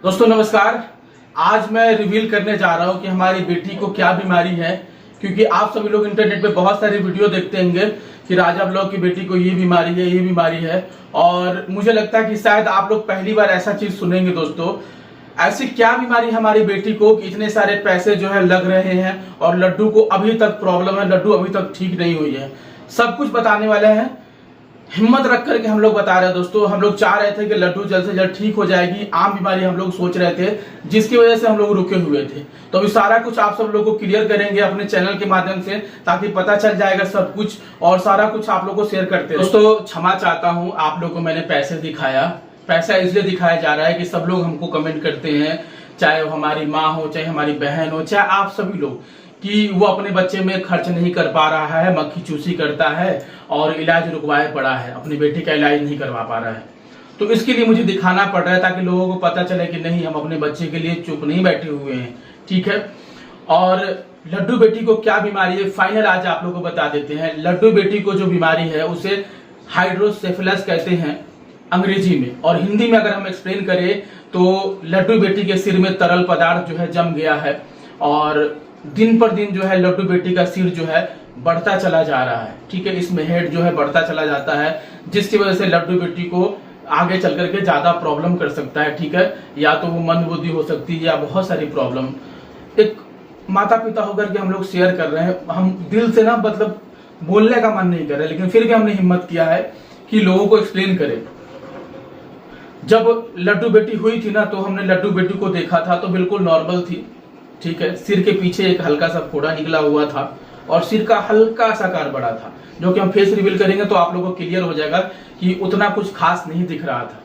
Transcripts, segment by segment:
दोस्तों नमस्कार। आज मैं रिवील करने जा रहा हूं कि हमारी बेटी को क्या बीमारी है, क्योंकि आप सभी लोग इंटरनेट पे बहुत सारी वीडियो देखते होंगे कि राजा ब्लॉग की बेटी को ये बीमारी है और मुझे लगता है कि शायद आप लोग पहली बार ऐसा चीज सुनेंगे। दोस्तों ऐसी क्या बीमारी हमारी बेटी को कि इतने सारे पैसे जो है लग रहे हैं और लड्डू को अभी तक प्रॉब्लम है, लड्डू अभी तक ठीक नहीं हुई है। सब कुछ बताने वाले हैं, हिम्मत रख करके हम लोग बता रहे हैं। दोस्तों हम लोग चाह रहे थे कि लड्डू जल्द से जल्द ठीक हो जाएगी, आम बीमारी हम लोग सोच रहे थे, जिसकी वजह से हम लोग रुके हुए थे। तो अभी सारा कुछ आप सब लोगों को क्लियर करेंगे अपने चैनल के माध्यम से, ताकि पता चल जाएगा सब कुछ और सारा कुछ आप लोगों को शेयर करते हैं। दोस्तों क्षमा चाहता हूँ, आप लोगों को मैंने पैसा इसलिए दिखाया जा रहा है कि सब लोग हमको कमेंट करते हैं, चाहे वो हमारी माँ हो, चाहे हमारी बहन हो, चाहे आप सभी लोग, कि वो अपने बच्चे में खर्च नहीं कर पा रहा है, मक्खी चूसी करता है और इलाज रुकवाए पड़ा है, अपनी बेटी का इलाज नहीं करवा पा रहा है। तो इसके लिए मुझे दिखाना पड़ रहा है ताकि लोगों को पता चले कि नहीं, हम अपने बच्चे के लिए चुप नहीं बैठे हुए हैं। ठीक है, और लड्डू बेटी को क्या बीमारी है फाइनल आज आप लोगों को बता देते हैं। लड्डू बेटी को जो बीमारी है उसे हाइड्रोसेफेलस कहते हैं अंग्रेजी में, और हिंदी में अगर हम एक्सप्लेन करें तो लड्डू बेटी के सिर में तरल पदार्थ जो है जम गया है और दिन पर दिन जो है लड्डू बेटी का सिर जो है बढ़ता चला जा रहा है। ठीक है, इसमें हेड जो है बढ़ता चला जाता है, जिसकी वजह से लड्डू बेटी को आगे चल करके ज्यादा प्रॉब्लम कर सकता है। ठीक है, या तो वो मंदबुद्धि हो सकती है या बहुत सारी प्रॉब्लम। एक माता पिता होकर के हम लोग शेयर कर रहे हैं, हम दिल से ना मतलब बोलने का मन नहीं कर रहे, लेकिन फिर भी हमने हिम्मत किया है कि लोगों को एक्सप्लेन करें। जब लड्डू बेटी हुई थी ना, तो हमने लड्डू बेटी को देखा था तो बिल्कुल नॉर्मल थी। ठीक है, सिर के पीछे एक हल्का सा फोड़ा निकला हुआ था और सिर का हल्का सा आकार बड़ा था, जो कि हम फेस रिवील करेंगे तो आप लोगों को क्लियर हो जाएगा कि उतना कुछ खास नहीं दिख रहा था।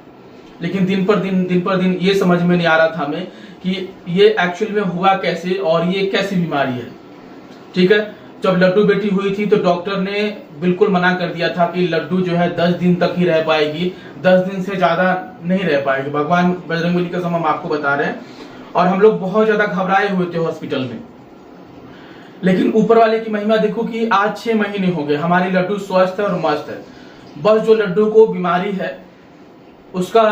लेकिन दिन पर दिन ये समझ में नहीं आ रहा था हमें कि ये एक्चुअल में हुआ कैसे और ये कैसी बीमारी है। ठीक है, जब लड्डू बेटी हुई थी तो डॉक्टर ने बिल्कुल मना कर दिया था कि लड्डू जो है 10 दिन तक ही रह पाएगी, 10 दिन से ज्यादा नहीं रह पाएगी। भगवान बजरंगबली का कसम हम आपको बता रहे हैं, और हम लोग बहुत ज्यादा घबराए हुए थे हॉस्पिटल में। लेकिन ऊपर वाले की महिमा देखो कि आज 6 महीने हो गए, हमारी लड्डू स्वस्थ है और मस्त है। बस जो लड्डू को बीमारी है उसका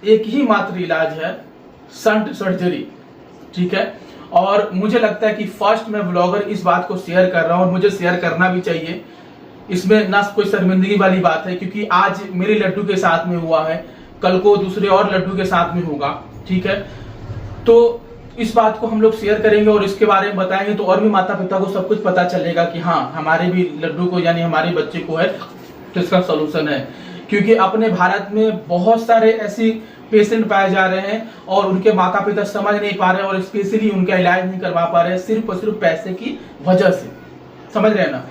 एक ही मात्र इलाज है, शंट सर्जरी। ठीक है, और मुझे लगता है कि फर्स्ट मैं ब्लॉगर इस बात को शेयर कर रहा हूं और मुझे शेयर करना भी चाहिए। इसमें ना कोई शर्मिंदगी वाली बात है, क्योंकि आज मेरे लड्डू के साथ में हुआ है, कल को दूसरे और लड्डू के साथ में होगा। ठीक है, तो इस बात को हम लोग शेयर करेंगे और इसके बारे में बताएंगे तो और भी माता पिता को सब कुछ पता चलेगा कि हाँ, हमारे भी लड्डू को यानी हमारे बच्चे को है तो इसका सोल्यूशन है। क्योंकि अपने भारत में बहुत सारे ऐसी पेशेंट पाए जा रहे हैं और उनके माता पिता समझ नहीं पा रहे और स्पेशली उनका इलाज नहीं करवा पा रहे, सिर्फ और सिर्फ पैसे की वजह से। समझ रहे हैं ना,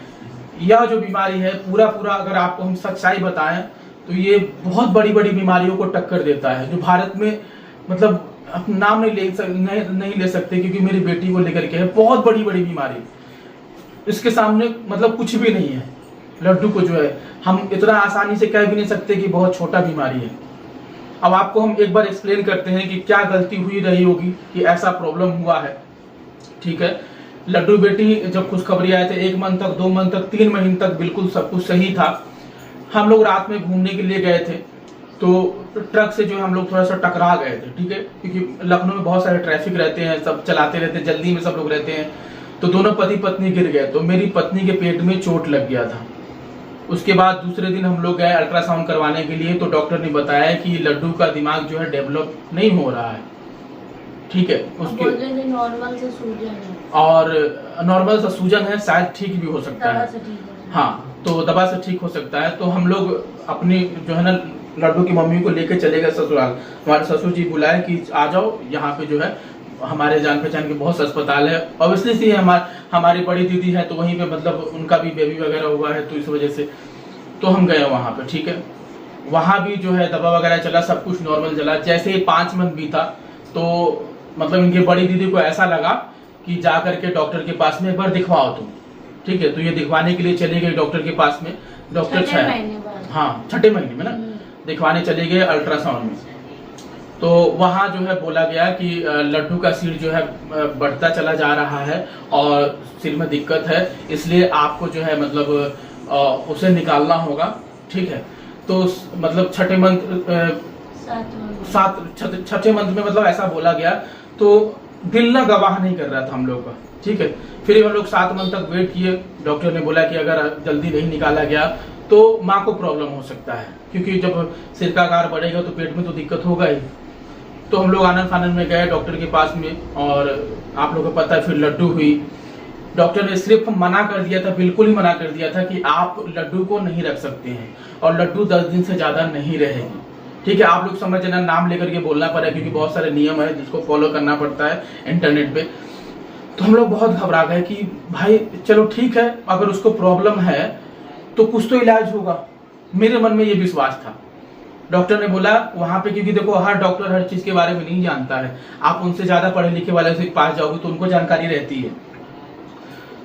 यह जो बीमारी है पूरा अगर आपको हम सच्चाई बताएं तो ये बहुत बड़ी बीमारियों को टक्कर देता है, जो भारत में मतलब नाम नहीं ले सकते, क्योंकि मेरी बेटी को लेकर के है बहुत बड़ी बीमारी। इसके सामने मतलब कुछ भी नहीं है। लड्डू को जो है हम इतना आसानी से कह भी नहीं सकते कि बहुत छोटा बीमारी है। अब आपको हम एक बार एक्सप्लेन करते हैं कि क्या गलती हुई रही होगी कि ऐसा प्रॉब्लम हुआ है। ठीक है, लड्डू बेटी जब खुशखबरी आए थे 1 मंथ तक, 2 मंथ तक, 3 महीने तक बिल्कुल सब कुछ सही था। हम लोग रात में घूमने के लिए गए थे तो ट्रक से जो है हम लोग थोड़ा सा टकरा गए थे। ठीक है, क्योंकि लखनऊ में बहुत सारे ट्रैफिक रहते हैं, सब चलाते रहते हैं, जल्दी में सब लोग रहते हैं। तो दोनों पति पत्नी गिर गए, तो मेरी पत्नी के पेट में चोट लग गया था। उसके बाद दूसरे दिन हम लोग गए अल्ट्रासाउंड करवाने के लिए, तो डॉक्टर ने बताया कि लड्डू का दिमाग जो है डेवलप नहीं हो रहा है। ठीक है, उसके नॉर्मल से सूजन है और नॉर्मल सा सूजन है, शायद ठीक भी हो सकता है। हाँ, तो दवा से ठीक हो सकता है। तो हम लोग अपनी जो है ना लड्डू की मम्मी को लेके चले गए ससुराल। हमारे ससुर जी बुलाए कि आ जाओ, यहाँ पे जो है हमारे जान पहचान के बहुत अस्पताल है। ऑब्वियसली सी हमारी बड़ी दीदी है तो वहीं पे मतलब उनका भी बेबी वगैरह हुआ है, तो इस वजह से तो हम गए वहाँ पे। ठीक है, वहाँ भी जो है दवा वगैरह चला, सब कुछ नॉर्मल चला। जैसे ही 5 मंथ बीता तो मतलब इनकी बड़ी दीदी को ऐसा लगा कि जा करके डॉक्टर के पास में एक बार दिखवाओ तुम। ठीक है, तो ये दिखवाने के लिए चले गए डॉक्टर के पास में। डॉक्टर 6 महीने में ना दिखवाने चले गए अल्ट्रासाउंड में। तो वहाँ जो है बोला गया कि लड्डू का सिर जो है बढ़ता चला जा रहा है और सिर में दिक्कत है, इसलिए आपको जो है मतलब उसे निकालना होगा। ठीक है, तो मतलब छठे मंथ छठे मंथ में मतलब ऐसा बोला गया, तो दिल ना गवाह नहीं कर रहा था हम लोग का। ठीक है, फिर हम लोग 7 मंथ तक वेट किए। डॉक्टर ने बोला कि अगर जल्दी नहीं निकाला गया तो माँ को प्रॉब्लम हो सकता है, क्योंकि जब सिर का आकार बढ़ेगा तो पेट में तो दिक्कत होगा ही। तो हम लोग आनंद फानंद में गए डॉक्टर के पास में, और आप लोगों को पता है फिर लड्डू हुई। डॉक्टर ने सिर्फ मना कर दिया था, बिल्कुल ही मना कर दिया था कि आप लड्डू को नहीं रख सकते हैं, और लड्डू 10 दिन से ज्यादा नहीं रहेगी। ठीक है, आप लोग समझ लेना, नाम लेकर के बोलना पड़ा, क्योंकि बहुत सारे नियम है जिसको फॉलो करना पड़ता है इंटरनेट पे। तो हम लोग बहुत घबरा गए कि भाई चलो ठीक है, अगर उसको प्रॉब्लम है तो कुछ तो इलाज होगा। मेरे मन में ये विश्वास था। डॉक्टर ने बोला वहां पे, क्योंकि देखो हर डॉक्टर हर चीज के बारे में नहीं जानता है, आप उनसे ज्यादा पढ़े लिखे वाले से पास जाओगे तो उनको जानकारी रहती है।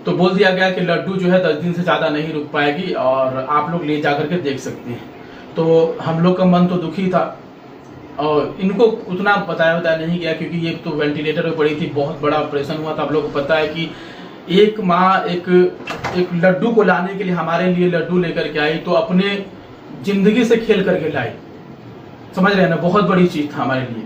तो बोल दिया गया कि लड्डू जो है 10 दिन से ज्यादा नहीं रुक पाएगी, और आप लोग ले जाकर के देख सकते हैं। तो हम लोग का मन तो दुखी था, और इनको उतना बताया नहीं गया, क्योंकि ये तो वेंटिलेटर पे पड़ी थी, बहुत बड़ा ऑपरेशन हुआ था। आप लोग को पता है कि एक माँ एक लड्डू को लाने के लिए हमारे लिए लड्डू लेकर के आई, तो अपने जिंदगी से खेल करके लाई। समझ रहे हैं ना, बहुत बड़ी चीज था हमारे लिए।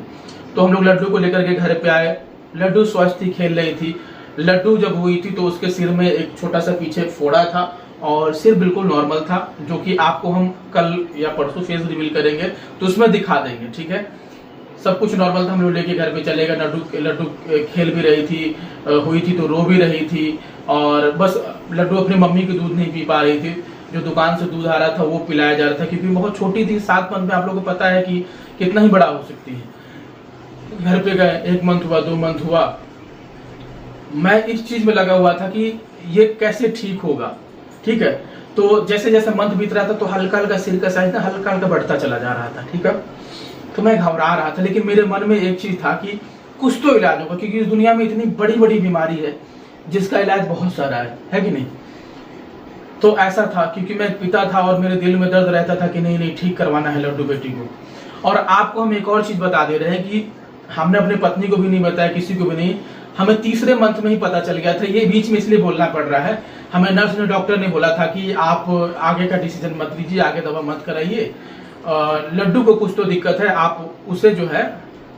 तो हम लोग लड्डू को लेकर के घर पे आए। लड्डू स्वस्थ थी, खेल रही थी। लड्डू जब हुई थी तो उसके सिर में एक छोटा सा पीछे फोड़ा था, और सिर बिल्कुल नॉर्मल था, जो कि आपको हम कल या परसों फेस रिवील करेंगे तो उसमें दिखा देंगे। ठीक है, सब कुछ नॉर्मल था। हम लोग लेके घर पे चले गए। लड्डू खेल भी रही थी, हुई थी तो रो भी रही थी, और बस लड्डू अपनी मम्मी की दूध नहीं पी पा रही थी, जो दुकान से दूध आ रहा था वो पिलाया जा रहा था, क्योंकि बहुत छोटी थी। 7 मंथ में आप लोगों को पता है कि कितना ही बड़ा हो सकती है। घर पे गए, 1 मंथ हुआ, 2 मंथ हुआ। मैं इस चीज में लगा हुआ था कि ये कैसे ठीक होगा। ठीक है, तो जैसे जैसे मंथ बीत रहा था तो हल्का हल्का सिर का साइज ना हल्का हल्का बढ़ता चला जा रहा था। ठीक है, तो मैं घबरा रहा था, लेकिन मेरे मन में एक चीज था कि कुछ तो इलाज होगा, क्योंकि इस दुनिया में इतनी बड़ी बड़ी बीमारी है जिसका इलाज बहुत सारा है कि नहीं। तो ऐसा था, क्योंकि मैं पिता था और मेरे दिल में दर्द रहता था कि नहीं नहीं ठीक करवाना है लड्डू बेटी को। और आपको हम एक और चीज बता दे रहे हैं कि हमने अपनी पत्नी को भी नहीं बताया, किसी को भी नहीं, हमें तीसरे मंथ में ही पता चल गया था। ये बीच में इसलिए बोलना पड़ रहा है, हमें नर्स ने, डॉक्टर ने बोला था कि आप आगे का डिसीजन मत लीजिए, आगे दवा मत कराइए, लड्डू को कुछ तो दिक्कत है, आप उसे जो है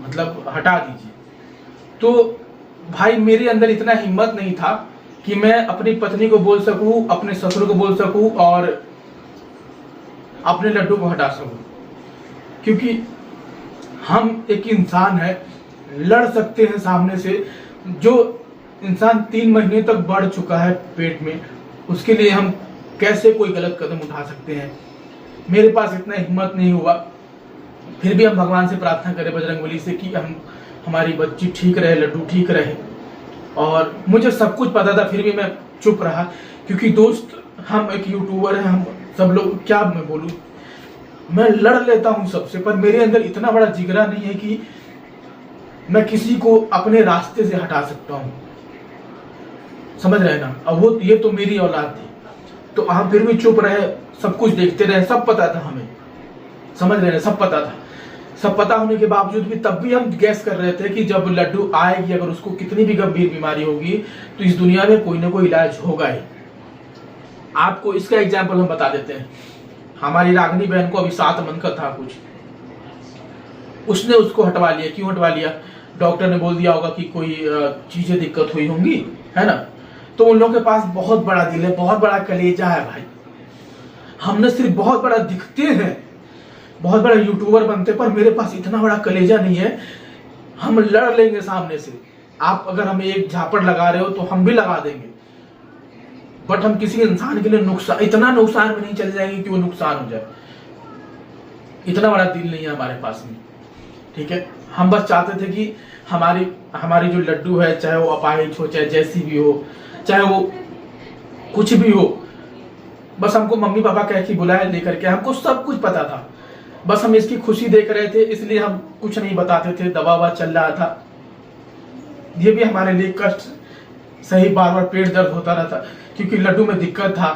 मतलब हटा दीजिए। तो भाई मेरे अंदर इतना हिम्मत नहीं था कि मैं अपनी पत्नी को बोल सकूं, अपने ससुर को बोल सकूं और अपने लड्डू को हटा सकूं, क्योंकि हम एक इंसान है, लड़ सकते हैं सामने से। जो इंसान 3 महीने तक बढ़ चुका है पेट में, उसके लिए हम कैसे कोई गलत कदम उठा सकते हैं। मेरे पास इतना हिम्मत नहीं हुआ। फिर भी हम भगवान से प्रार्थना करें, बजरंगबली से, कि हमारी बच्ची ठीक रहे, लड्डू ठीक रहे। और मुझे सब कुछ पता था, फिर भी मैं चुप रहा, क्योंकि दोस्त हम एक यूट्यूबर हैं, हम सब लोग, क्या मैं बोलूं, मैं लड़ लेता हूं सबसे, पर मेरे अंदर इतना बड़ा जिगरा नहीं है कि मैं किसी को अपने रास्ते से हटा सकता हूं। समझ रहे ना। अब वो ये तो मेरी औलाद थी, तो हम फिर भी चुप रहे, सब कुछ देखते रहे, सब पता था हमें। समझ रहे ना, सब पता था। सब पता होने के बावजूद भी तब भी हम गैस कर रहे थे कि जब लड्डू आएगी, अगर उसको कितनी भी गंभीर बीमारी होगी, तो इस दुनिया में कोई ना कोई इलाज होगा ही। आपको इसका एग्जाम्पल हम बता देते हैं। हमारी रागनी बहन को अभी 7 मंथ का था कुछ, उसने उसको हटवा लिया। क्यों हटवा लिया? डॉक्टर ने बोल दिया होगा कि कोई चीजें दिक्कत हुई होंगी, है ना। तो उन लोगों के पास बहुत बड़ा दिल है, बहुत बड़ा कलेजा है भाई। हमने सिर्फ बहुत बड़ा दिखते हैं, बहुत बड़ा यूट्यूबर बनते, पर मेरे पास इतना बड़ा कलेजा नहीं है। हम लड़ लेंगे सामने से। आप अगर हमें एक झापड़ लगा रहे हो तो हम भी लगा देंगे, बट हम किसी इंसान के लिए नुकसान, इतना नुकसान में नहीं चले जाएंगे कि वो नुकसान हो जाए। इतना बड़ा दिल नहीं है हमारे पास में। ठीक है, हम बस चाहते थे कि हमारी जो लड्डू है, चाहे वो अपाहिज हो, चाहे जैसी भी हो, चाहे वो कुछ भी हो, बस हमको मम्मी पापा कह के बुलाए लेकर के, हमको सब कुछ पता था। बस हम इसकी खुशी देख रहे थे, इसलिए हम कुछ नहीं बताते थे। दवा ववा चल रहा था, ये भी हमारे लिए कष्ट सही। बार बार पेट दर्द होता रहता, क्योंकि लड्डू में दिक्कत था,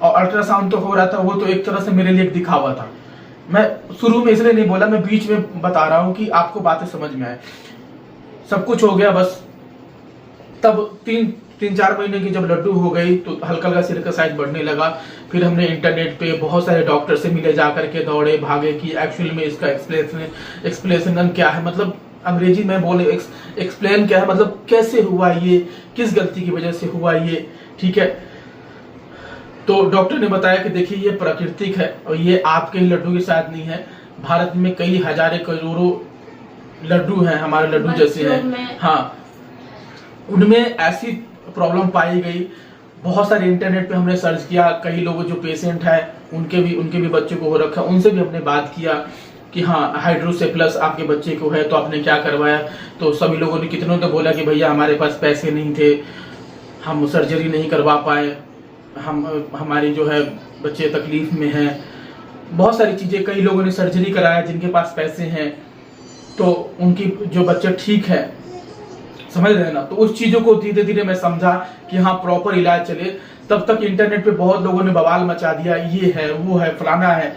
और अल्ट्रासाउंड तो हो रहा था, वो तो एक तरह से मेरे लिए दिखावा था। मैं शुरू में इसलिए नहीं बोला, मैं बीच में बता रहा हूं कि आपको बातें समझ में आए। सब कुछ हो गया, बस तब 3-4 महीने की जब लड्डू हो गई तो हल्का हल्का सिर का साइज बढ़ने लगा। फिर हमने इंटरनेट पे बहुत सारे डॉक्टर से मिले, जा करके दौड़े भागे कि एक्चुअल में इसका एक्सप्लेनेशन क्या है, मतलब अंग्रेजी में बोले एक्सप्लेन क्या है, मतलब कैसे हुआ ये, किस गलती की वजह से हुआ ये, ठीक है। तो डॉक्टर ने बताया कि देखिए ये प्राकृतिक है और ये आपके ही लड्डू के साथ नहीं है, भारत में कई हजारों करोड़ों लड्डू हैं, हमारे लड्डू जैसे हैं, हाँ, उनमें ऐसी प्रॉब्लम पाई गई। बहुत सारे इंटरनेट पे हमने सर्च किया, कई लोग जो पेशेंट है उनके भी बच्चों को हो रखा, उनसे भी हमने बात किया कि हाँ हाइड्रोसेफलस आपके बच्चे को है तो आपने क्या करवाया। तो सभी लोगों ने, कितनों ने बोला कि भैया हमारे पास पैसे नहीं थे, हम सर्जरी नहीं करवा पाए, हमारी जो है बच्चे तकलीफ में हैं, बहुत सारी चीजें। कई लोगों ने सर्जरी कराया जिनके पास पैसे हैं, तो उनकी जो बच्चे ठीक है, समझ रहे हैं ना। तो उस चीजों को धीरे धीरे मैं समझा कि हाँ प्रॉपर इलाज चले। तब तक इंटरनेट पे बहुत लोगों ने बवाल मचा दिया, ये है वो है फलाना है।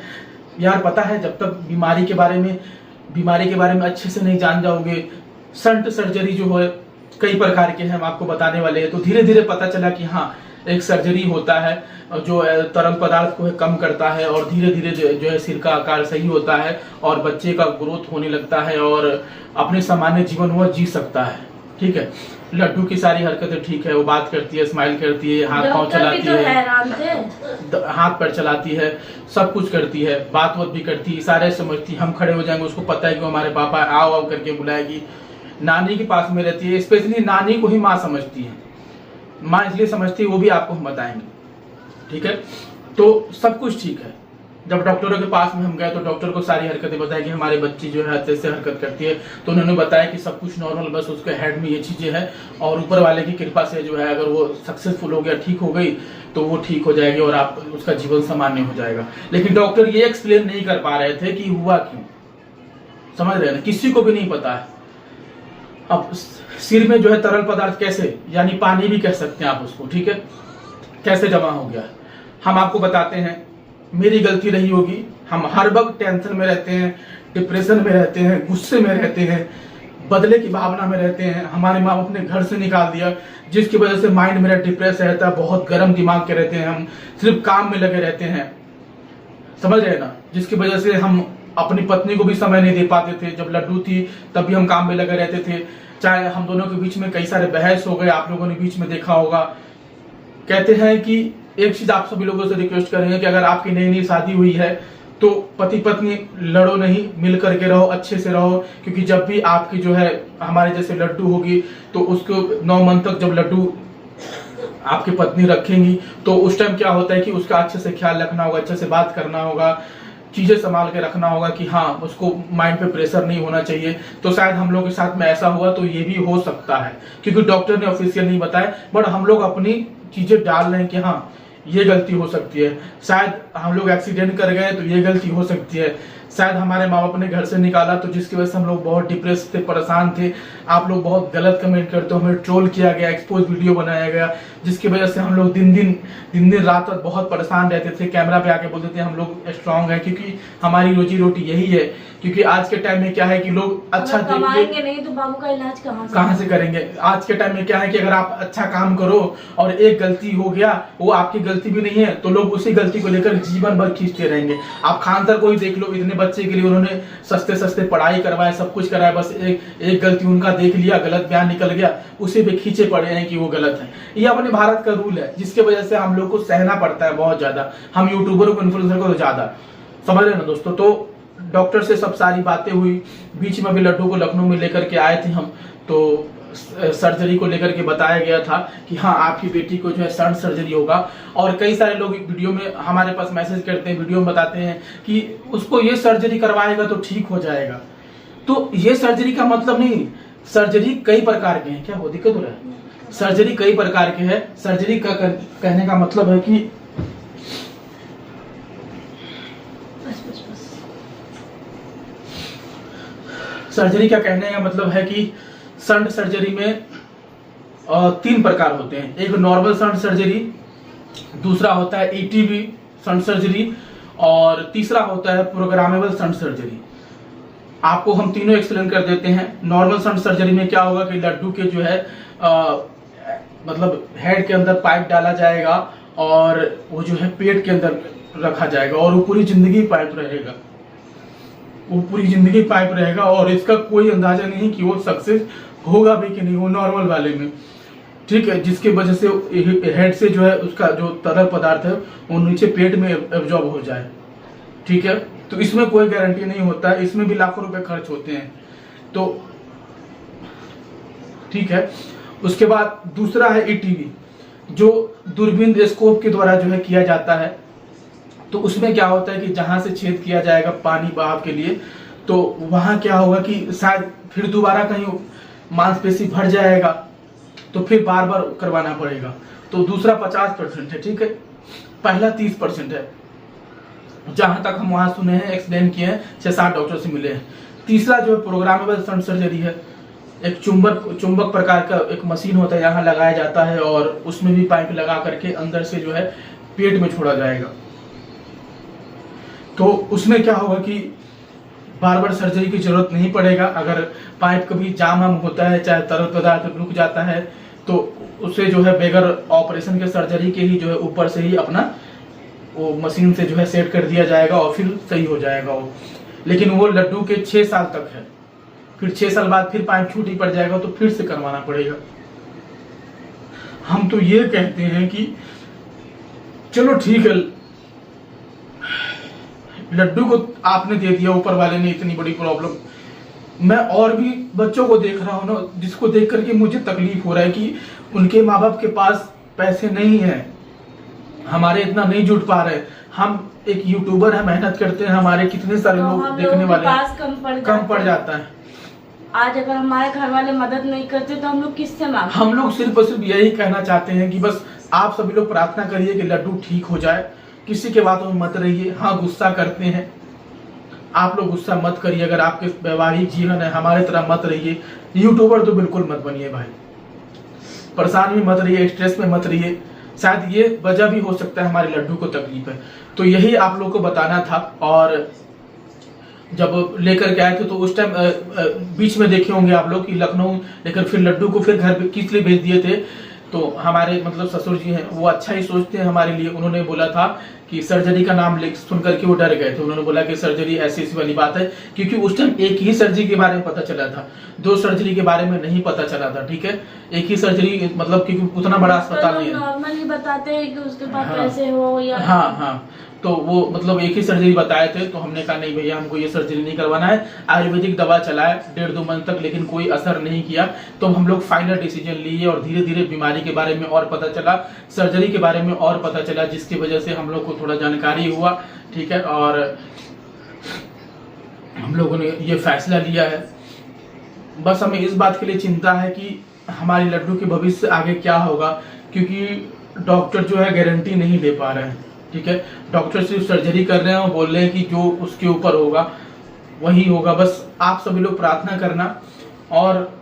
यार पता है, जब तक बीमारी के बारे में अच्छे से नहीं जान जाओगे, शंट सर्जरी जो है कई प्रकार के हैं, हम आपको बताने वाले हैं। तो धीरे धीरे पता चला कि हाँ एक सर्जरी होता है जो तरल पदार्थ को कम करता है और धीरे धीरे जो है सिर का आकार सही होता है और बच्चे का ग्रोथ होने लगता है और अपने सामान्य जीवन वह जी सकता है, ठीक है। लड्डू की सारी हरकतें ठीक है, वो बात करती है, स्माइल करती है, हाथ पाँव चलाती है, हाथ पैर चलाती है, सब कुछ करती है, बात भी करती है, इशारे समझती है। हम खड़े हो जाएंगे उसको पता है कि हमारे पापा आओ आओ करके बुलाएगी। नानी के पास में रहती है, स्पेशली नानी को ही माँ समझती है, माँ इसलिए समझती है, वो भी आपको हम बताएंगे, ठीक है। तो सब कुछ ठीक है। जब डॉक्टरों के पास में हम गए तो डॉक्टर को सारी हरकतें बताई कि हमारे बच्ची जो है ऐसे हरकत करती है। तो उन्होंने बताया कि सब कुछ नॉर्मल, बस उसके हेड में ये चीजें हैं और ऊपर वाले की कृपा से जो है अगर वो सक्सेसफुल हो गया, ठीक हो गई, तो वो ठीक हो जाएगी और आप उसका जीवन सामान्य हो जाएगा। लेकिन डॉक्टर ये एक्सप्लेन नहीं कर पा रहे थे कि हुआ क्यों, समझ रहे हैं ना, किसी को भी नहीं पता है। अब सिर में जो है तरल पदार्थ कैसे, यानी पानी भी कह सकते हैं आप उसको, ठीक है, कैसे जमा हो गया, हम आपको बताते हैं। मेरी गलती रही होगी, हम हर वक्त टेंशन में रहते हैं, डिप्रेशन में रहते हैं, गुस्से में रहते हैं, बदले की भावना में रहते हैं। हमारे माँ बाप ने घर से निकाल दिया, जिसकी वजह से माइंड मेरा डिप्रेस रहता है, बहुत गर्म दिमाग के रहते हैं, हम सिर्फ काम में लगे रहते हैं, समझ रहे हैं ना। जिसकी वजह से हम अपनी पत्नी को भी समय नहीं दे पाते थे। जब लड्डू थी तब भी हम काम में लगे रहते थे, चाहे हम दोनों के बीच में कई सारे बहस हो गए, आप लोगों ने बीच में देखा होगा। कहते हैं कि एक चीज आप सभी लोगों से रिक्वेस्ट करेंगे कि अगर आपकी नई नई शादी हुई है तो पति पत्नी लड़ो नहीं, मिल करके रहो, अच्छे से रहो, क्योंकि जब भी आपकी जो है हमारे जैसे लड्डू होगी तो उसको 9 मंथ तक जब लड्डू आपकी पत्नी रखेंगी तो उस टाइम क्या होता है कि उसका अच्छे से ख्याल रखना होगा, अच्छे से बात करना होगा, चीजें संभाल के रखना होगा कि हाँ उसको माइंड पे प्रेशर नहीं होना चाहिए। तो शायद हम लोग के साथ में ऐसा हुआ, तो ये भी हो सकता है, क्योंकि डॉक्टर ने ऑफिशियल नहीं बताया, बट हम लोग अपनी चीजें डाल रहे हैं कि हाँ ये गलती हो सकती है। शायद हम लोग एक्सीडेंट कर गए तो ये गलती हो सकती है, शायद हमारे माँ बाप ने घर से निकाला तो जिसकी वजह से हम लोग बहुत डिप्रेस थे, परेशान थे। आप लोग बहुत गलत कमेंट करते हो, हमें ट्रोल किया गया, एक्सपोज वीडियो बनाया गया, जिसकी वजह से हम लोग दिन दिन रात तक बहुत परेशान रहते थे। कैमरा पे आके बोलते थे हम लोग स्ट्रांग हैं, क्योंकि हमारी रोजी रोटी यही है। क्योंकि आज के टाइम में क्या है कि लोग अच्छा कमाएंगे नहीं तो बाबू का इलाज कहाँ से करेंगे। आज के टाइम में क्या है कि अगर आप अच्छा काम करो और एक गलती हो गया, वो आपकी गलती भी नहीं है, तो लोग उसी गलती को लेकर जीवन भर खींचते रहेंगे। आप खान सर को ही देख लो, इतने बच्चे के लिए उन्होंने सस्ते पढ़ाई करवाए, सब कुछ कराया, बस एक गलती उनका देख लिया, गलत बयान निकल गया, उसी पे खींचे पड़े हैं कि वो गलत है। ये अपने भारत का रूल है, जिसकी वजह से हम लोग को सहना पड़ता है बहुत ज्यादा, हम यूट्यूबर को, इन्फ्लुएंसर को तो ज्यादा, समझ रहे ना दोस्तों। तो डॉक्टर से सब सारी बातें हुई, बीच में भी लड्डू को लखनऊ में लेकर के आए थे हम, तो सर्जरी को लेकर के बताया गया था कि हाँ आपकी बेटी को जो है शंट सर्जरी होगा। और कई सारे लोग वीडियो में हमारे पास मैसेज करते हैं, वीडियो में बताते हैं कि उसको ये सर्जरी करवाएगा तो ठीक हो जाएगा। तो ये सर्जरी का मतलब नहीं, सर्जरी कई प्रकार के हैं। क्या वो दिक्कत हो रहा है? सर्जरी कई प्रकार के हैं। सर्जरी का कहने का मतलब है कि सर्जरी का कहने का मतलब है कि शंट सर्जरी में 3 प्रकार होते हैं। एक नॉर्मल शंट सर्जरी, दूसरा होता है ETV शंट सर्जरी और तीसरा होता है प्रोग्रामेबल शंट सर्जरी। आपको हम तीनों एक्सप्लेन कर देते हैं। नॉर्मल शंट सर्जरी में क्या होगा कि लड्डू के जो है मतलब हेड के अंदर पाइप डाला जाएगा और वो जो है पेट के अंदर रखा जाएगा और वो पूरी जिंदगी पाइप रहेगा, वो पूरी जिंदगी पाइप रहेगा और इसका कोई अंदाजा नहीं कि वो सक्सेस होगा भी कि नहीं, वो नॉर्मल वाले में, ठीक है, जिसकी वजह से हेड से जो है उसका जो तरल पदार्थ है वो नीचे पेट में एब्जॉर्ब हो जाए, ठीक है। तो इसमें कोई गारंटी नहीं होता है, इसमें भी लाखों रुपए खर्च होते हैं, तो ठीक है। उसके बाद दूसरा है ईटीवी, जो दूरबीन स्कोप के द्वारा जो है किया जाता है। तो उसमें क्या होता है कि जहां से छेद किया जाएगा पानी बहाव के लिए, तो वहां क्या होगा कि शायद फिर दोबारा कहीं मांसपेशी भर जाएगा, तो फिर बार बार करवाना पड़ेगा। तो दूसरा 50% है, ठीक है, पहला 30% है, जहां तक हम वहां सुने हैं, एक्सप्लेन किए हैं, 6-7 डॉक्टर से मिले हैं। तीसरा जो है प्रोग्रामेबल स्टंट सर्जरी है, एक चुंबक प्रकार का एक मशीन होता है, यहाँ लगाया जाता है और उसमें भी पाइप लगा करके अंदर से जो है पेट में छोड़ा जाएगा। तो उसमें क्या होगा कि बार बार सर्जरी की जरूरत नहीं पड़ेगा। अगर पाइप कभी जाम होता है, चाहे तरल पदार्थ रुक जाता है, तो उसे जो है बगैर ऑपरेशन के सर्जरी के ही जो है ऊपर से ही अपना वो मशीन से जो है सेट कर दिया जाएगा और फिर सही हो जाएगा वो। लेकिन वो लड्डू के 6 साल तक है, फिर 6 साल बाद फिर पाइप छूटी पड़ जाएगा तो फिर से करवाना पड़ेगा। हम तो ये कहते हैं कि चलो ठीक है, लड्डू को आपने दे दिया ऊपर वाले ने, इतनी बड़ी प्रॉब्लम, मैं और भी बच्चों को देख रहा हूँ ना, जिसको देख करके मुझे तकलीफ हो रहा है कि उनके माँ बाप के पास पैसे नहीं है, हमारे इतना नहीं जुट पा रहे। हम एक यूट्यूबर है, मेहनत करते हैं, हमारे कितने सारे लोग देखने वाले हैं, कम पड़ जाता है। आज अगर हमारे घर वाले मदद नहीं करते तो हम लोग किससे मांगे? हम लोग सिर्फ और सिर्फ यही कहना चाहते हैं कि बस आप सभी लोग प्रार्थना करिए कि लड्डू ठीक हो जाए, किसी के बातों में मत रहिए। हाँ, गुस्सा करते हैं, आप लोग गुस्सा मत करिए, अगर आपके वैवाहिक जीवन है हमारे तरह मत रहिए। यूट्यूबर तो बिल्कुल मत बनिए भाई, परेशान भी मत रहिए, स्ट्रेस में मत रहिए, शायद ये वजह भी हो सकता है हमारे लड्डू को तकलीफ है। तो यही आप लोग को बताना था। और जब लेकर के आए थे तो उस टाइम बीच में देखे होंगे आप लोग कि लखनऊ लेकर फिर लड्डू को फिर घर पे किस लिए भेज दिए थे। तो हमारे मतलब ससुर जी हैं, वो अच्छा ही सोचते हैं हमारे लिए। उन्होंने बोला था कि सर्जरी का नाम सुन करके वो डर गए थे। उन्होंने बोला कि सर्जरी ऐसी वाली बात है, क्योंकि उस टाइम एक ही सर्जरी के बारे में पता चला था, 2 सर्जरी के बारे में नहीं पता चला था, ठीक है। एक ही सर्जरी, मतलब क्योंकि उतना बड़ा अस्पताल नहीं है, नॉर्मली बताते हैं कि उसके बाद कैसे हो या हाँ, तो वो मतलब एक ही सर्जरी बताए थे। तो हमने कहा नहीं भैया, हमको ये सर्जरी नहीं करवाना है। आयुर्वेदिक दवा चलाए 1.5-2 मंथ तक, लेकिन कोई असर नहीं किया। तो हम लोग फाइनल डिसीजन लिए और धीरे धीरे बीमारी के बारे में और पता चला, सर्जरी के बारे में और पता चला, जिसकी वजह से हम लोग को थोड़ा जानकारी हुआ, ठीक है। और हम लोगों ने ये फैसला लिया है। बस हमें इस बात के लिए चिंता है कि हमारी लड्डू के भविष्य आगे क्या होगा, क्योंकि डॉक्टर जो है गारंटी नहीं दे पा रहे हैं, ठीक है। डॉक्टर सिर्फ सर्जरी कर रहे हैं और बोल रहे हैं कि जो उसके ऊपर होगा वही होगा। बस आप सभी लोग प्रार्थना करना। और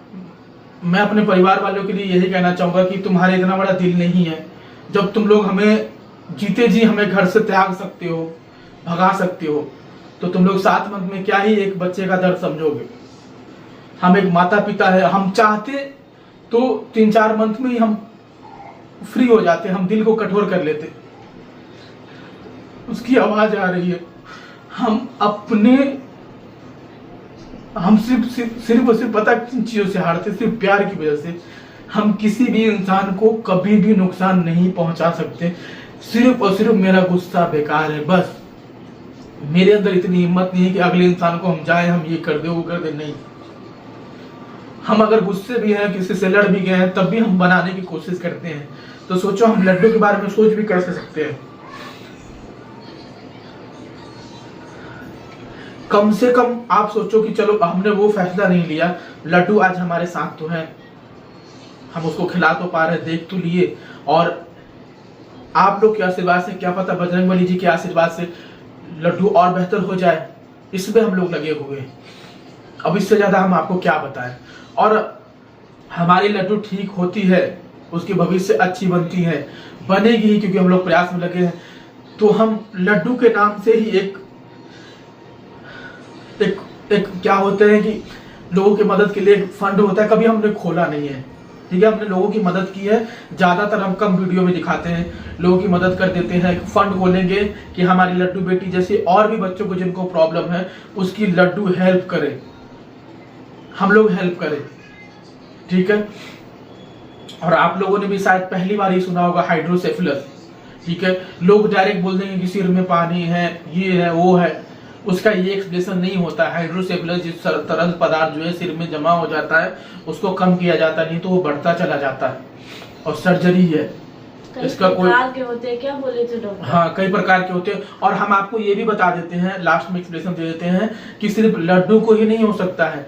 मैं अपने परिवार वालों के लिए यही कहना चाहूंगा कि तुम्हारे इतना बड़ा दिल नहीं है, जब तुम लोग हमें जीते जी हमें घर से त्याग सकते हो, भगा सकते हो, तो तुम लोग 7 मंथ में क्या ही एक बच्चे का दर्द समझोगे। हम एक माता पिता है, हम चाहते तो 3-4 मंथ में ही हम फ्री हो जाते, हम दिल को कठोर कर लेते। उसकी आवाज आ रही है, हम सिर्फ पता किन चीजों से हारते, सिर्फ प्यार की वजह से। हम किसी भी इंसान को कभी भी नुकसान नहीं पहुंचा सकते, सिर्फ और सिर्फ मेरा गुस्सा बेकार है। बस मेरे अंदर इतनी हिम्मत नहीं है कि अगले इंसान को हम जाए, हम ये कर दे वो कर दे, नहीं। हम अगर गुस्से भी हैं, किसी से लड़ भी गए हैं, तब भी हम बनाने की कोशिश करते हैं। तो सोचो हम लड्डू के बारे में सोच भी कैसे सकते हैं। कम से कम आप सोचो कि चलो हमने वो फैसला नहीं लिया, लड्डू आज हमारे साथ तो है, हम उसको खिला तो पा रहे, देख तो लिए, और आप लोग के आशीर्वाद से, क्या पता बजरंगबली जी के आशीर्वाद से लड्डू और बेहतर हो जाए, इसमें हम लोग लगे हुए हैं। अब इससे ज्यादा हम आपको क्या बताएं। और हमारी लड्डू ठीक होती है, उसकी भविष्य अच्छी बनती है, बनेगी ही, क्योंकि हम लोग प्रयास में लगे हैं। तो हम लड्डू के नाम से ही एक क्या होते हैं कि लोगों की मदद के लिए एक फंड होता है, कभी हमने खोला नहीं है, ठीक है, हमने लोगों की मदद की है। ज्यादातर हम कम वीडियो में दिखाते हैं, लोगों की मदद कर देते हैं। फंड खोलेंगे कि हमारी लड्डू बेटी जैसे और भी बच्चों को जिनको प्रॉब्लम है उसकी लड्डू हेल्प करे, हम लोग हेल्प करें, ठीक है। और आप लोगों ने भी शायद पहली बार ही सुना होगा हाइड्रोसेफलस, ठीक है। लोग डायरेक्ट बोल देंगे कि सिर में पानी है, ये है, वो है, उसका ये एक्सप्लेनेशन नहीं होता। हाइड्रोसेफलस जिस तरल पदार्थ जो है सिर में जमा हो जाता है उसको कम किया जाता नहीं तो वो बढ़ता चला जाता है और सर्जरी है। इसका कोई के होते हैं क्या बोले थे डॉक्टर? हाँ, कई प्रकार के होते हैं। और हम आपको ये भी बता देते हैं, लास्ट में एक्सप्लेनेशन दे देते हैं कि सिर्फ लड्डू को ही नहीं हो सकता है,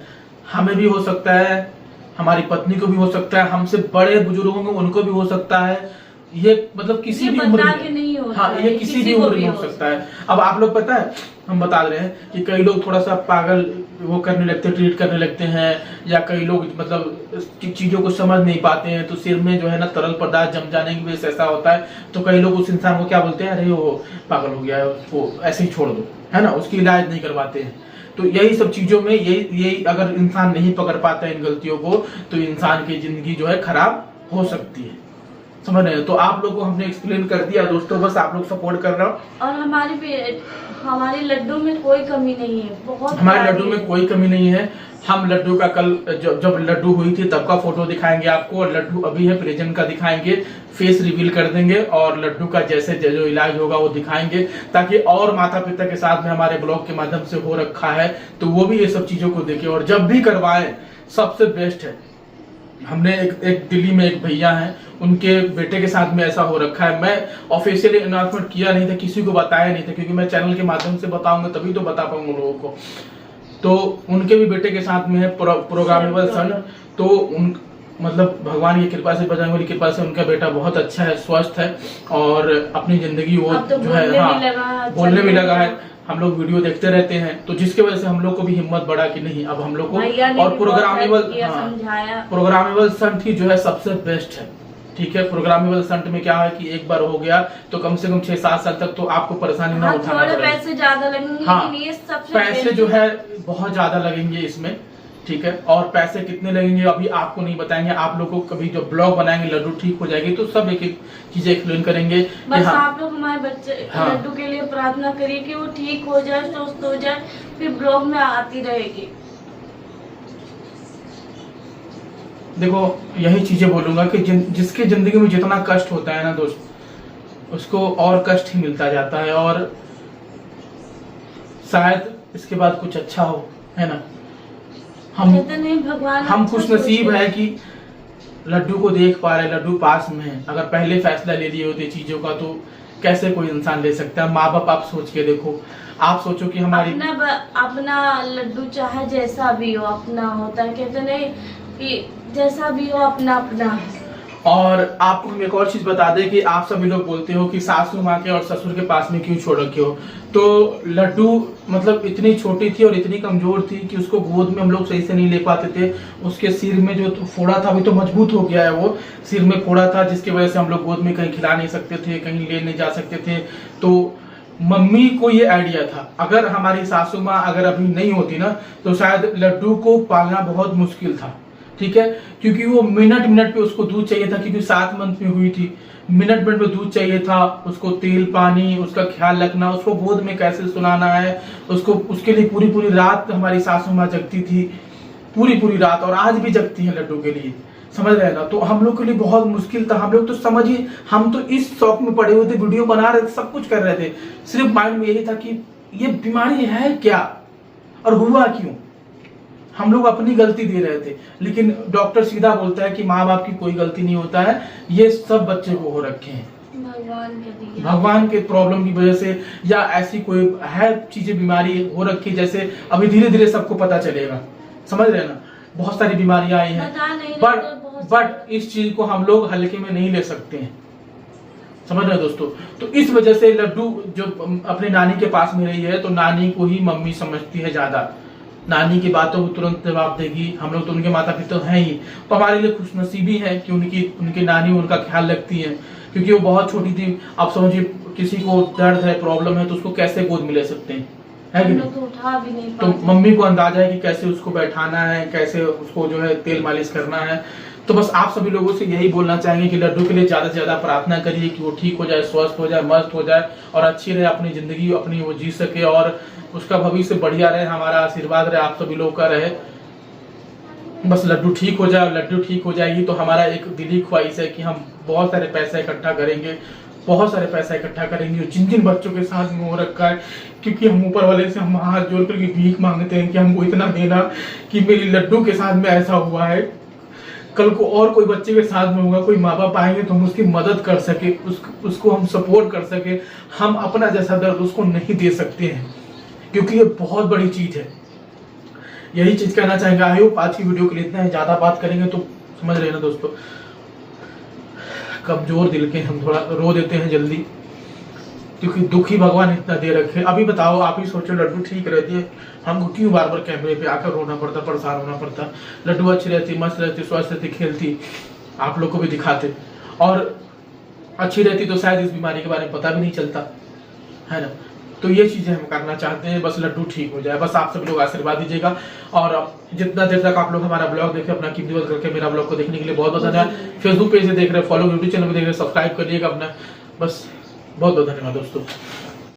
हमें भी हो सकता है, हमारी पत्नी को भी हो सकता है, हमसे बड़े बुजुर्गों को उनको भी हो सकता है। ये मतलब किसी भी उम्र में नहीं होता, हाँ, ये किसी भी उम्र में हो सकता है। अब आप लोग पता है, हम बता रहे हैं कि कई लोग थोड़ा सा पागल वो करने लगते हैं, ट्रीट करने लगते हैं, या कई लोग मतलब चीजों को समझ नहीं पाते हैं तो सिर में जो है ना तरल पदार्थ जम जाने की वजह से ऐसा होता है। तो कई लोग उस इंसान को क्या बोलते हैं, अरे वो पागल हो गया है, उसको ऐसे ही छोड़ दो, है ना, उसकी इलाज नहीं करवाते हैं। तो यही सब चीजों में यही अगर इंसान नहीं पकड़ पाता है इन गलतियों को तो इंसान की जिंदगी जो है खराब हो सकती है, समझ रहे हैं। तो आप लोगों को हमने एक्सप्लेन कर दिया दोस्तों, बस आप लोग सपोर्ट कर रहे हो। और हमारे लड्डू में कोई कमी नहीं है, बहुत हमारे लड्डू में कोई कमी नहीं है। हम लड्डू का कल जब लड्डू हुई थी तब का फोटो दिखाएंगे आपको, और लड्डू अभी है प्रेजेंट का दिखाएंगे, फेस रिवील कर देंगे और लड्डू का जैसे जो इलाज होगा वो दिखाएंगे, ताकि और माता पिता के साथ में हमारे ब्लॉग के माध्यम से हो रखा है तो वो भी ये सब चीजों को देखे और जब भी करवाएं सबसे बेस्ट है। हमने एक दिल्ली में एक भैया हैं, उनके बेटे के साथ में ऐसा हो रखा है। मैं ऑफिशियली अनाउंसमेंट किया नहीं था, किसी को बताया नहीं था, क्योंकि मैं चैनल के माध्यम से बताऊंगा तभी तो बता पाऊंगा लोगों को। तो उनके भी बेटे के साथ में है प्रोग्रामेबल सन, तो उन मतलब भगवान की कृपा से, बजरंगबली की कृपा से उनका बेटा बहुत अच्छा है, स्वस्थ है और अपनी जिंदगी वो तो जो है हाँ बोलने में लगा है। हम लोग वीडियो देखते रहते हैं तो जिसके वजह से हम लोग को भी हिम्मत बढ़ा कि नहीं अब हम लोग को, और प्रोग्रामेबल संट ही जो है सबसे बेस्ट है, ठीक है। प्रोग्रामेबल संट में क्या है कि एक बार हो गया तो कम से कम 6-7 साल तक तो आपको परेशानी ना उठाना पड़े। पैसे ज्यादा लगेंगे, हाँ, लेकिन ये सबसे पैसे जो है बहुत ज्यादा लगेंगे इसमें, ठीक है। और पैसे कितने लगेंगे अभी आपको नहीं बताएंगे, आप लोग को कभी जो ब्लॉग बनाएंगे लड्डू ठीक हो जाएगी तो सब एक एक चीजें एक्सप्लेन करेंगे। बस हाँ, आप लोग हमारे बच्चे लड्डू के लिए प्रार्थना करिए कि वो ठीक हो जाए, स्वस्थ हो जाए, फिर ब्लॉग में आती रहेगी। देखो यही चीजें बोलूंगा कि जिसके जिंदगी में जितना कष्ट होता है ना दोस्त, उसको और कष्ट ही मिलता जाता है और शायद इसके बाद कुछ अच्छा हो, है ना। हम खुश नसीब है कि लड्डू को देख पा रहे, लड्डू पास में है। अगर पहले फैसला ले लिए होते चीजों का तो कैसे कोई इंसान ले सकता है। माँ बाप आप सोच के देखो, आप सोचो कि हमारी अपना लड्डू चाहे जैसा भी हो अपना होता है, कहते नहीं कि जैसा भी हो अपना अपना। और आपको हम एक और चीज बता दें कि आप सभी लोग बोलते हो कि सासू माँ के और ससुर के पास में क्यों छोड़ रखे हो, तो लड्डू मतलब इतनी छोटी थी और इतनी कमजोर थी कि उसको गोद में हम लोग सही से नहीं ले पाते थे। उसके सिर में जो फोड़ा था अभी तो मजबूत हो गया है, वो सिर में फोड़ा था जिसकी वजह से हम लोग गोद में कहीं खिला नहीं सकते थे, कहीं ले नहीं जा सकते थे। तो मम्मी को ये आइडिया था, अगर हमारी सासू माँ अगर अभी नहीं होती ना तो शायद लड्डू को पालना बहुत मुश्किल था, ठीक है। क्योंकि वो मिनट मिनट पे उसको दूध चाहिए था, क्योंकि 7 मंथ में हुई थी, मिनट मिनट पे दूध चाहिए था उसको, तेल पानी उसका ख्याल रखना, उसको गोद में कैसे सुलाना है उसको, उसके लिए पूरी पूरी रात हमारी सासू माँ जगती थी, पूरी पूरी रात, और आज भी जगती है लड्डू के लिए, समझ रहे ना। तो हम लोग के लिए बहुत मुश्किल था। हम लोग तो समझिए, हम तो इस शौक में पड़े हुए थे, वीडियो बना रहे थे, सब कुछ कर रहे थे, सिर्फ माइंड में यही था कि ये बीमारी है क्या और हुआ क्यों। हम लोग अपनी गलती दे रहे थे, लेकिन डॉक्टर सीधा बोलता है कि माँ बाप की कोई गलती नहीं होता है, ये सब बच्चे को हो रखे हैं भगवान के प्रॉब्लम की वजह से, या ऐसी कोई है चीजें बीमारी हो रखी, जैसे अभी धीरे धीरे सबको पता चलेगा, समझ रहे ना। बहुत सारी बीमारियां आई हैं, बट इस चीज को हम लोग हल्के में नहीं ले सकते हैं, समझ रहे दोस्तों। तो इस वजह से लड्डू जो अपनी नानी के पास में रही है तो नानी को ही मम्मी समझती है ज्यादा, नानी की बातों को तुरंत जवाब देगी। हम लोग तो उनके माता पिता हैं ही, तो हमारे लिए खुशनसीबी है कि उनकी नानी उनका ख्याल रखती है, क्योंकि वो बहुत छोटी थी। आप समझिए किसी को दर्द है, प्रॉब्लम है तो उसको कैसे गोद में ले सकते हैं, है कि नहीं। तो उठा भी नहीं तो मम्मी को अंदाजा है कि कैसे उसको बैठाना है, कैसे उसको जो है तेल मालिश करना है। तो बस आप सभी लोगों से यही बोलना चाहेंगे कि लड्डू के लिए ज़्यादा से ज़्यादा प्रार्थना करिए कि वो ठीक हो जाए, स्वस्थ हो जाए, मस्त हो जाए और अच्छी रहे, अपनी ज़िंदगी अपनी वो जी सके और उसका भविष्य बढ़िया रहे। हमारा आशीर्वाद रहे, आप सभी लोग का रहे। बस लड्डू ठीक हो जाए। लड्डू ठीक हो जाएगी तो हमारा एक दिली ख्वाहिश है कि हम बहुत सारे पैसा इकट्ठा करेंगे, बहुत सारे पैसा इकट्ठा करेंगे। जिन जिन बच्चों के साथ में हो रखा है, क्योंकि हम ऊपर वाले से हम हाथ जोड़ करके भीख मांगते हैं कि हमको इतना देना कि मेरी लड्डू के साथ में ऐसा हुआ है, कल को और कोई बच्चे के साथ में होगा, कोई माँ बाप आएंगे तो हम उसकी मदद कर सके, उसको हम सपोर्ट कर सके। हम अपना जैसा दर्द उसको नहीं दे सकते हैं, क्योंकि ये बहुत बड़ी चीज है। यही चीज कहना चाहेंगे। आई होप आज की वीडियो के लिए इतना है। ज्यादा बात करेंगे तो समझ रहे ना दोस्तों, कमजोर दिल के हम थोड़ा रो देते हैं जल्दी, क्योंकि दुख ही भगवान इतना दे रखे। अभी बताओ, आप ही सोचो, लड्डू ठीक रहती है, हमको क्यों बार बार कैमरे पे आकर रोना पड़ता, परेशान होना पड़ता। लड्डू अच्छी रहती, मस्त रहती, स्वस्थ रहती, खेलती, आप लोग को भी दिखाते, और अच्छी रहती तो शायद इस बीमारी के बारे में पता भी नहीं चलता, है ना। तो ये चीजें हम करना चाहते हैं, बस लड्डू ठीक हो जाए। बस आप सब लोग आशीर्वाद दीजिएगा, और जितना देर तक आप लोग हमारा ब्लॉग देखे, अपना कीमती वक्त करके मेरा ब्लॉग को देखने के लिए बहुत बहुत धन्यवाद। फेसबुक पेज से देख रहे, फॉलो यूट्यूब चैनल पे देख रहे, सब्सक्राइब करिएगा अपना। बस बहुत बहुत धन्यवाद दोस्तों।